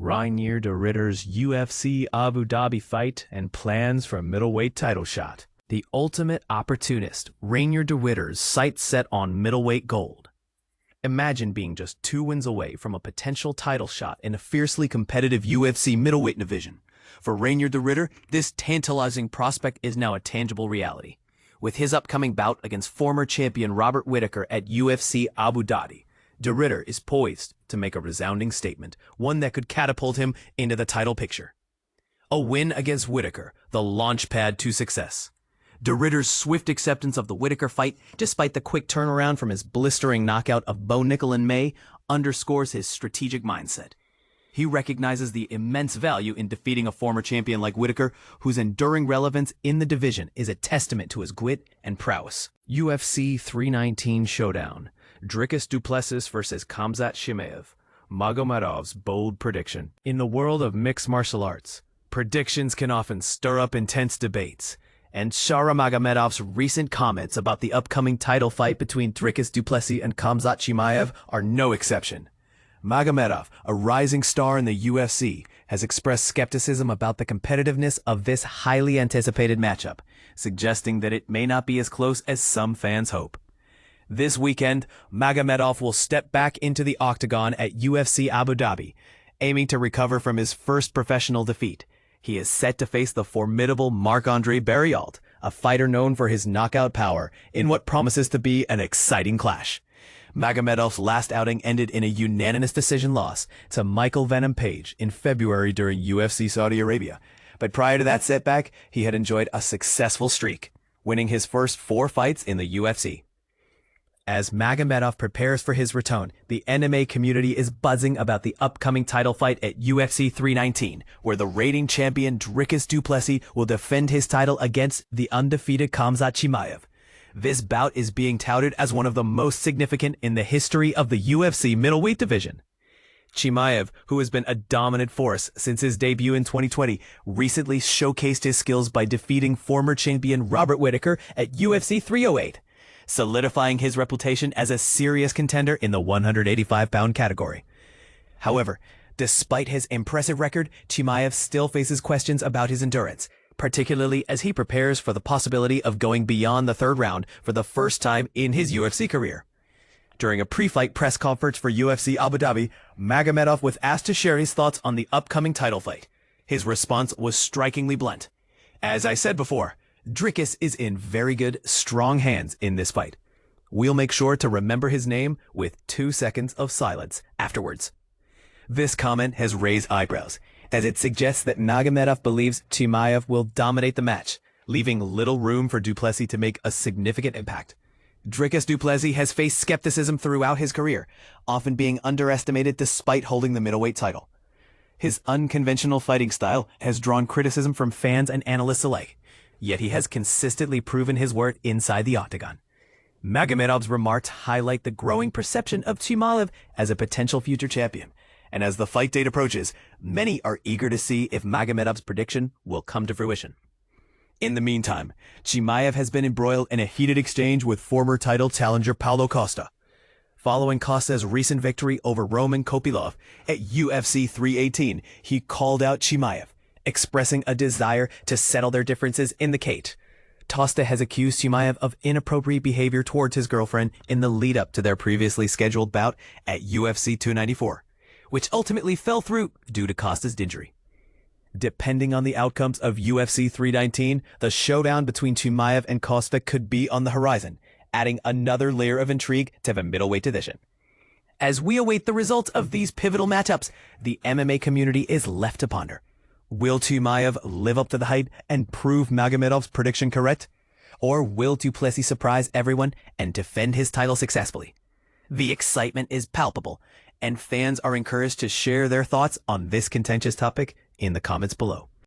Reinier de Ridder's UFC Abu Dhabi fight and plans for a middleweight title shot. The ultimate opportunist, Reinier de Ridder's sights set on middleweight gold. Imagine being just 2 wins away from a potential title shot in a fiercely competitive UFC middleweight division. For Reinier de Ridder, this tantalizing prospect is now a tangible reality. With his upcoming bout against former champion Robert Whittaker at UFC Abu Dhabi, de Ridder is poised to make a resounding statement, one that could catapult him into the title picture. A win against Whittaker, the launchpad to success. De Ridder's swift acceptance of the Whittaker fight, despite the quick turnaround from his blistering knockout of Bo Nickal in May, underscores his strategic mindset. He recognizes the immense value in defeating a former champion like Whittaker, whose enduring relevance in the division is a testament to his grit and prowess. UFC 319 Showdown. Dricus du Plessis versus Khamzat Chimaev. Magomedov's bold prediction. In the world of mixed martial arts, predictions can often stir up intense debates, and Magomedov's recent comments about the upcoming title fight between Dricus du Plessis and Khamzat Chimaev are no exception. Magomedov, a rising star in the UFC, has expressed skepticism about the competitiveness of this highly anticipated matchup, suggesting that it may not be as close as some fans hope. This weekend, Magomedov will step back into the octagon at UFC Abu Dhabi, aiming to recover from his first professional defeat. He is set to face the formidable Marc-André Barriault, a fighter known for his knockout power, in what promises to be an exciting clash. Magomedov's last outing ended in a unanimous decision loss to Michael Venom Page in February during UFC Saudi Arabia. But prior to that setback, he had enjoyed a successful streak, winning his first 4 fights in the UFC. As Magomedov prepares for his return, the MMA community is buzzing about the upcoming title fight at UFC 319, where the reigning champion Dricus du Plessis will defend his title against the undefeated Khamzat Chimaev. This bout is being touted as one of the most significant in the history of the UFC middleweight division. Chimaev, who has been a dominant force since his debut in 2020, recently showcased his skills by defeating former champion Robert Whittaker at UFC 308, solidifying his reputation as a serious contender in the 185-pound category. However, despite his impressive record, Chimaev still faces questions about his endurance, particularly as he prepares for the possibility of going beyond the 3rd round for the first time in his UFC career. During a pre-fight press conference for UFC Abu Dhabi, Magomedov was asked to share his thoughts on the upcoming title fight. His response was strikingly blunt. "As I said before, Dricus is in very good, strong hands in this fight. We'll make sure to remember his name with 2 seconds of silence afterwards." This comment has raised eyebrows, as it suggests that Magomedov believes Chimaev will dominate the match, leaving little room for du Plessis to make a significant impact. Dricus du Plessis has faced skepticism throughout his career, often being underestimated despite holding the middleweight title. His unconventional fighting style has drawn criticism from fans and analysts alike, yet he has consistently proven his worth inside the octagon. Magomedov's remarks highlight the growing perception of Chimaev as a potential future champion, and as the fight date approaches, many are eager to see if Magomedov's prediction will come to fruition. In the meantime, Chimaev has been embroiled in a heated exchange with former title challenger Paulo Costa. Following Costa's recent victory over Roman Kopylov at UFC 318, he called out Chimaev, expressing a desire to settle their differences in the cage. Costa has accused Chimaev of inappropriate behavior towards his girlfriend in the lead-up to their previously scheduled bout at UFC 294. Which ultimately fell through due to Costa's injury. Depending on the outcomes of UFC 319, the showdown between Chimaev and Costa could be on the horizon, adding another layer of intrigue to the middleweight division. As we await the results of these pivotal matchups, the MMA community is left to ponder. Will Chimaev live up to the hype and prove Magomedov's prediction correct? Or will du Plessis surprise everyone and defend his title successfully? The excitement is palpable, and fans are encouraged to share their thoughts on this contentious topic in the comments below.